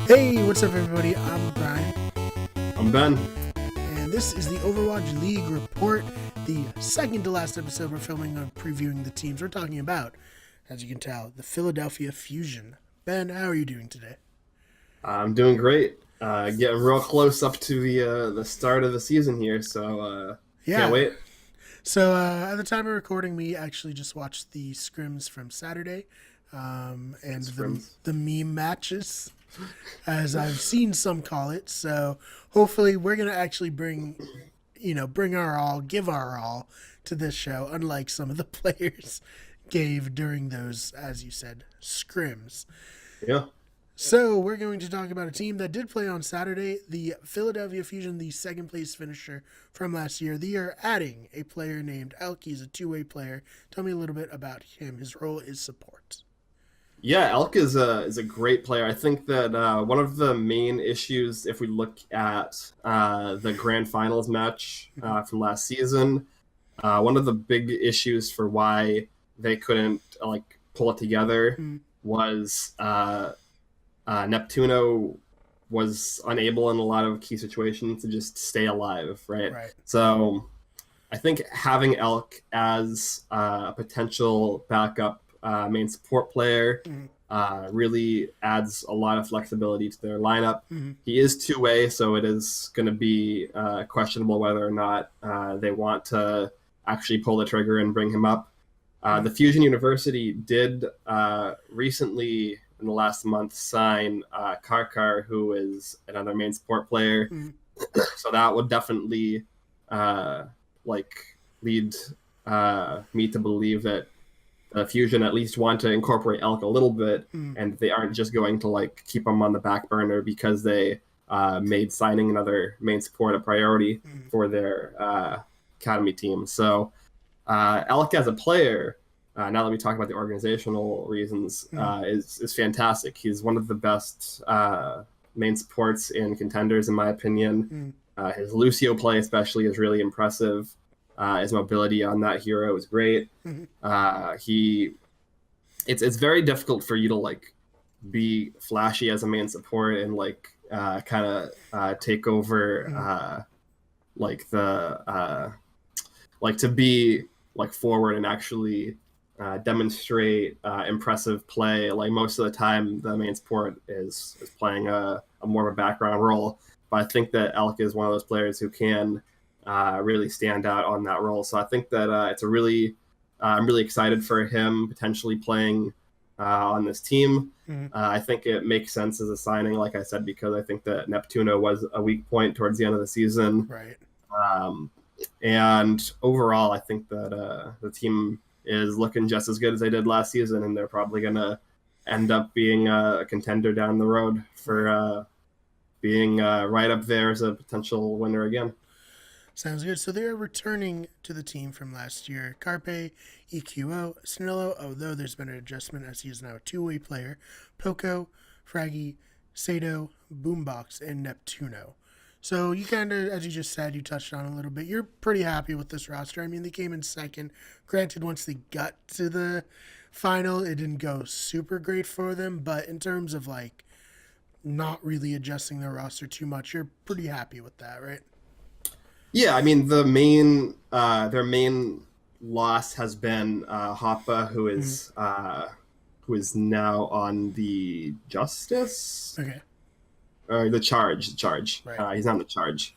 Hey, what's up, everybody? I'm Brian, I'm Ben. and this is the Overwatch League report, the second to last episode we're filming on previewing the teams we're talking about. As you can tell, the Philadelphia Fusion. Ben, how are you doing today? I'm doing great. Getting real close up to the start of the season here, so can't Yeah. wait. So at the time of recording, we actually just watched the scrims from Saturday, and Scrims. the meme matches, as I've seen some call it. So hopefully, we're gonna actually bring our all, give our all to this show, unlike some of the players gave during those, as you said, scrims. Yeah, So we're going to talk about a team that did play on Saturday, the Philadelphia Fusion, the second place finisher from last year. They are adding a player named Elk. He's a two-way player. Tell me a little bit about him. His role is support. yeah. Elk is a great player. I think that one of the main issues, if we look at the grand finals match from last season, one of the big issues for why they couldn't pull it together Mm-hmm. was Neptuno was unable in a lot of key situations to just stay alive, right? Right. So I think having Elk as a potential backup main support player Mm-hmm. really adds a lot of flexibility to their lineup. Mm-hmm. He is two-way, so it is going to be questionable whether or not they want to actually pull the trigger and bring him up. The Fusion University did recently, in the last month, sign Karkar, who is another main support player. Mm-hmm. So that would definitely like lead me to believe that the Fusion at least want to incorporate Elk a little bit, Mm-hmm. and they aren't just going to keep him on the back burner because they made signing another main support a priority Mm-hmm. for their academy team. So Elk as a player, now that we talk about the organizational reasons, is fantastic. He's one of the best main supports in contenders, in my opinion. His Lucio play, especially, is really impressive. His mobility on that hero is great. It's very difficult for you to be flashy as a main support and kind of take over to be forward and actually demonstrate impressive play. Like most of the time, the main support is playing a more of a background role. But I think that Elk is one of those players who can really stand out on that role. So I think that I'm really excited for him potentially playing on this team. I think it makes sense as a signing, like I said, because I think that Neptuno was a weak point towards the end of the season. Right. And overall, I think that the team is looking just as good as they did last season, and they're probably going to end up being a contender down the road for being right up there as a potential winner again. Sounds good. So they are returning to the team from last year. Carpe, EQO, Snillo, although there's been an adjustment as he is now a two-way player. Poco, Fraggy, Sato, Boombox, and Neptuno. So you kind of, as you just said, you touched on a little bit. You're pretty happy with this roster. I mean, they came in second. Granted, once they got to the final, it didn't go super great for them. But in terms of not really adjusting their roster too much, you're pretty happy with that, right? Yeah, I mean their main loss has been Hoppa, who is now on the Justice. Okay. The charge. Right. He's not on the charge.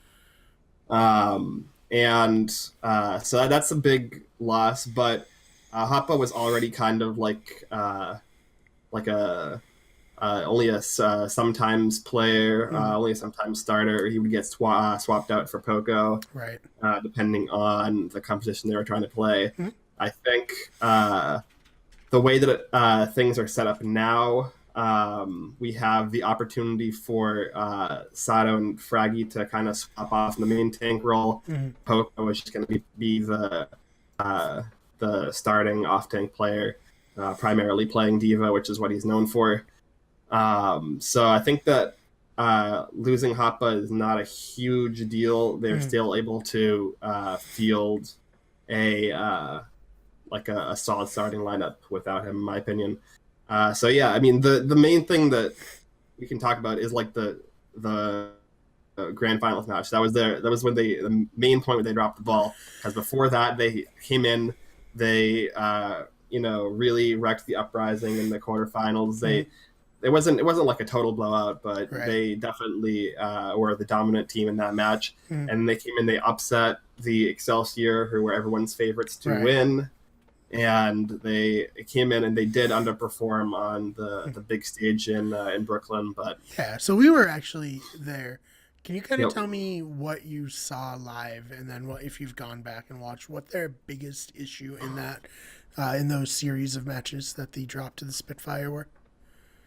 And so that's a big loss. But Hoppa was already kind of like a only a sometimes player, only a sometimes starter. He would get swapped out for Poco, Right. Depending on the composition they were trying to play. Mm-hmm. I think the way that things are set up now, we have the opportunity for Sato and Fraggy to kind of swap off in the main tank role. Poco is just going to be the starting off tank player, primarily playing Diva, which is what he's known for. So I think that losing Hoppa is not a huge deal. They're still able to field a solid starting lineup without him, in my opinion. So yeah, I mean the main thing that we can talk about is like the grand finals match. That was when the main point where they dropped the ball, because before that they came in, they really wrecked the Uprising in the quarterfinals. It wasn't like a total blowout, but Right. they definitely were the dominant team in that match. And they came in, they upset the Excelsior, who were everyone's favorites to win. And they came in and they did underperform on the big stage in Brooklyn. But yeah, so we were actually there. Can you kind of Yep. tell me what you saw live, and then what, if you've gone back and watched, what their biggest issue in that in those series of matches that the drop to the Spitfire were?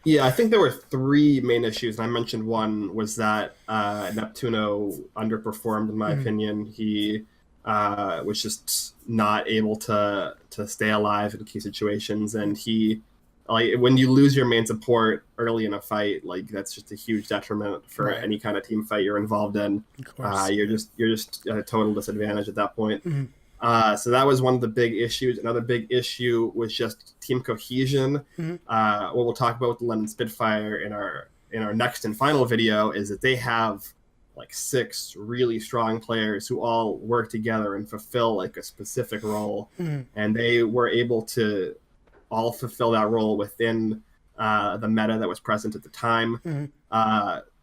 Yeah, I think there were three main issues, and I mentioned one was that Neptuno underperformed, in my opinion. He was just not able to stay alive in key situations, and he, like, when you lose your main support early in a fight, like, that's just a huge detriment for any kind of team fight you're involved in. Of course. You're just at a total disadvantage at that point. So that was one of the big issues. Another big issue was just team cohesion. What we'll talk about with the London Spitfire in our next and final video is that they have like 6 really strong players who all work together and fulfill like a specific role, and they were able to all fulfill that role within the meta that was present at the time.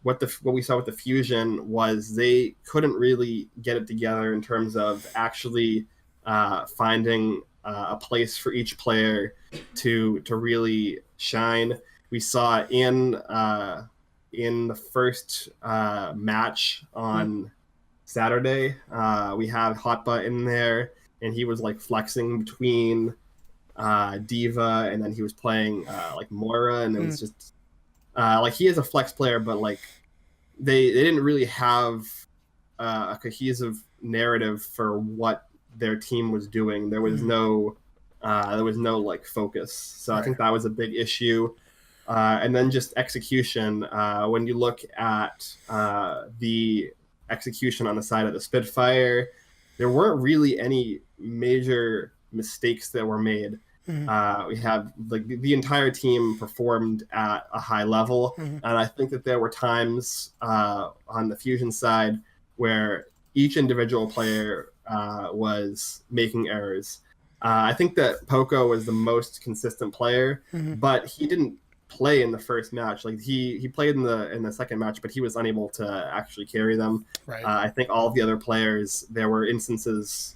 What we saw with the Fusion was they couldn't really get it together in terms of actually finding a place for each player to really shine. We saw in the first match on Saturday, we had Hotbutt in there, and he was like flexing between Diva, and then he was playing like Moira, and it was just like, he is a flex player, but like they didn't really have a cohesive narrative for what their team was doing. There was no like focus. So I think that was a big issue. And then just execution. When you look at the execution on the side of the Spitfire, there weren't really any major mistakes that were made. We have like the entire team performed at a high level, and I think that there were times on the Fusion side where each individual player was making errors. I think that Poco was the most consistent player, but he didn't play in the first match. Like he played in the second match, but he was unable to actually carry them. I think all of the other players, there were instances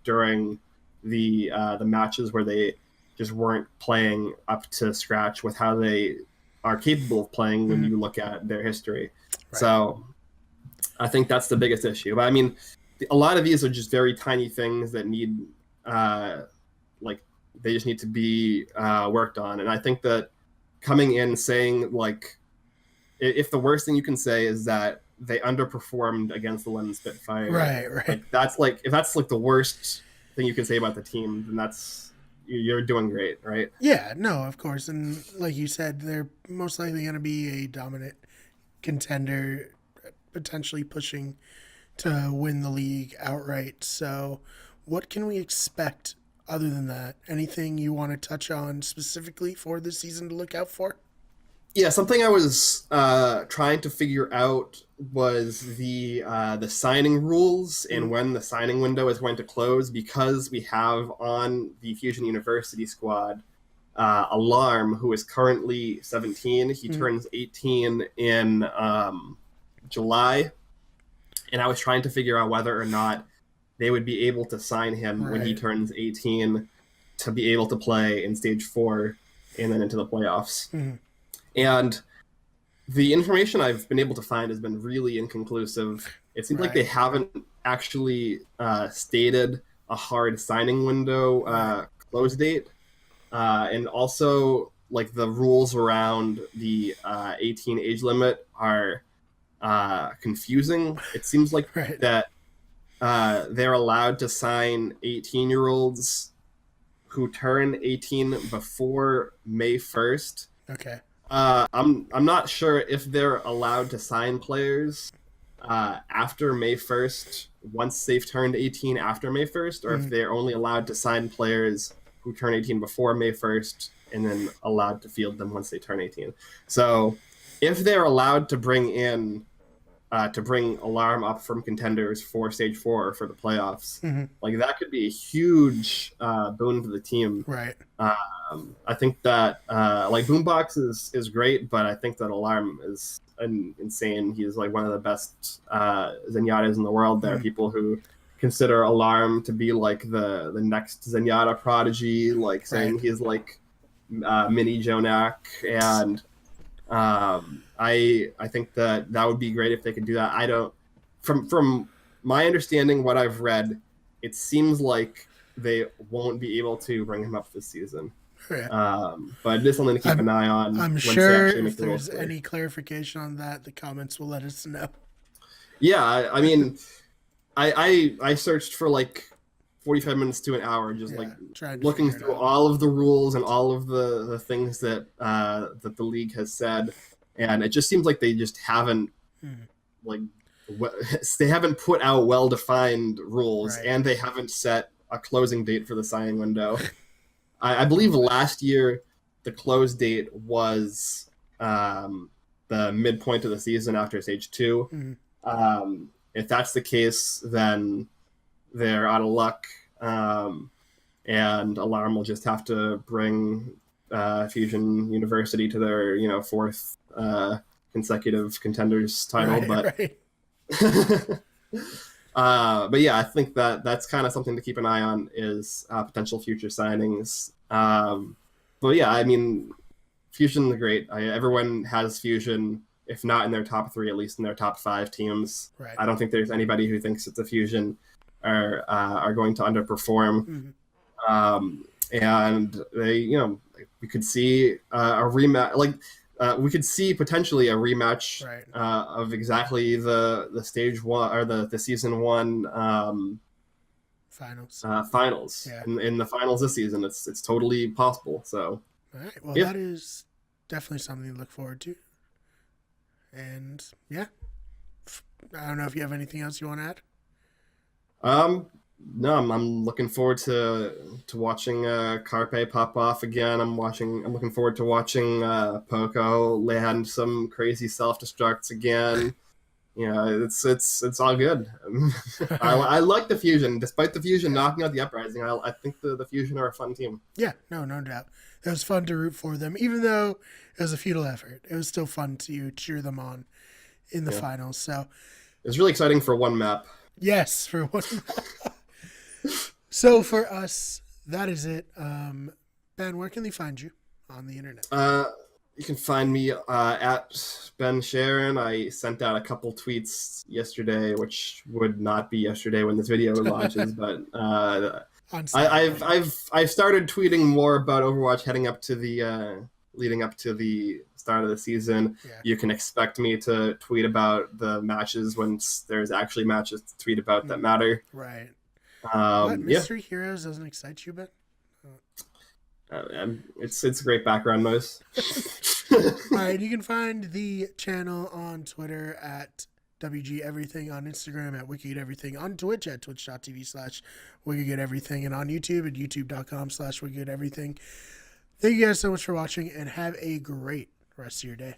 during the matches where they just weren't playing up to scratch with how they are capable of playing when you look at their history. So I think that's the biggest issue. But I mean, a lot of these are just very tiny things that need like, they just need to be worked on. And I think that coming in saying, like, if the worst thing you can say is that they underperformed against the London Spitfire, like, that's like, if that's like the worst thing you can say about the team, then you're doing great, right? Yeah, no, of course. And like you said, they're most likely going to be a dominant contender, potentially pushing to win the league outright. So what can we expect other than that? Anything you want to touch on specifically for this season to look out for? Yeah, something I was trying to figure out was the signing rules and when the signing window is going to close, because we have on the Fusion University squad Alarm, who is currently 17. He turns 18 in July, and I was trying to figure out whether or not they would be able to sign him when he turns 18 to be able to play in Stage 4 and then into the playoffs. And the information I've been able to find has been really inconclusive. It seems like they haven't actually stated a hard signing window close date. And also, like, the rules around the 18 age limit are confusing. It seems like that they're allowed to sign 18-year-olds who turn 18 before May 1st. Okay. I'm not sure if they're allowed to sign players after May 1st, once they've turned 18 after May 1st, or if they're only allowed to sign players who turn 18 before May 1st and then allowed to field them once they turn 18. So if they're allowed to bring Alarm up from contenders for stage 4 for the playoffs, like that could be a huge boon to the team. Right. I think that like Boombox is great, but I think that Alarm is insane. He's like one of the best Zenyatas in the world. There are people who consider Alarm to be like the next Zenyatta prodigy, like saying he's like mini Jonak, and I think that would be great if they could do that. I don't, from my understanding, what I've read, it seems like they won't be able to bring him up this season. Yeah. But it is something to keep an eye on. I'm sure if there's any clarification on that, the comments will let us know. Yeah, I mean, I searched for like 45 minutes to an hour, just like looking through all of the rules and all of the things that that the league has said, and it just seems like they just haven't they haven't put out well-defined rules, and they haven't set a closing date for the signing window. I believe last year the close date was the midpoint of the season after stage 2. If that's the case, then they're out of luck, and Alarm will just have to bring Fusion University to their 4th consecutive contenders title. But yeah, I think that's kind of something to keep an eye on, is potential future signings. But yeah, I mean, Fusion is great. Everyone has Fusion, if not in their top 3, at least in their top 5 teams. I don't think there's anybody who thinks that the Fusion are going to underperform. And they, we could see a rematch. Like we could see potentially a rematch of exactly the stage 1 or the season 1 finals. In the finals this season, it's totally possible. So, all right. Well, that is definitely something to look forward to. And yeah, I don't know if you have anything else you want to add. No, I'm looking forward to watching Carpe pop off again. I'm looking forward to watching Poco land some crazy self-destructs again. It's all good. I like the Fusion, despite the Fusion knocking out the Uprising. I think the Fusion are a fun team. Yeah, no doubt. It was fun to root for them, even though it was a futile effort. It was still fun to cheer them on in the finals. So it was really exciting for one map. Yes, for one map. So for us, that is it. Ben, where can they find you on the internet? You can find me at Ben Sharon. I sent out a couple tweets yesterday, which would not be yesterday when this video launches, but I've started tweeting more about Overwatch heading up to the leading up to the start of the season. You can expect me to tweet about the matches when there's actually matches to tweet about that matter. Right. What, Mystery Heroes doesn't excite you, Ben? It's great background noise. All right, you can find the channel on Twitter at WG Everything, on Instagram at Wicked Everything, on Twitch at twitch.tv/Wicked Everything, and on YouTube at youtube.com/Wicked Everything. Thank you guys so much for watching, and have a great rest of your day.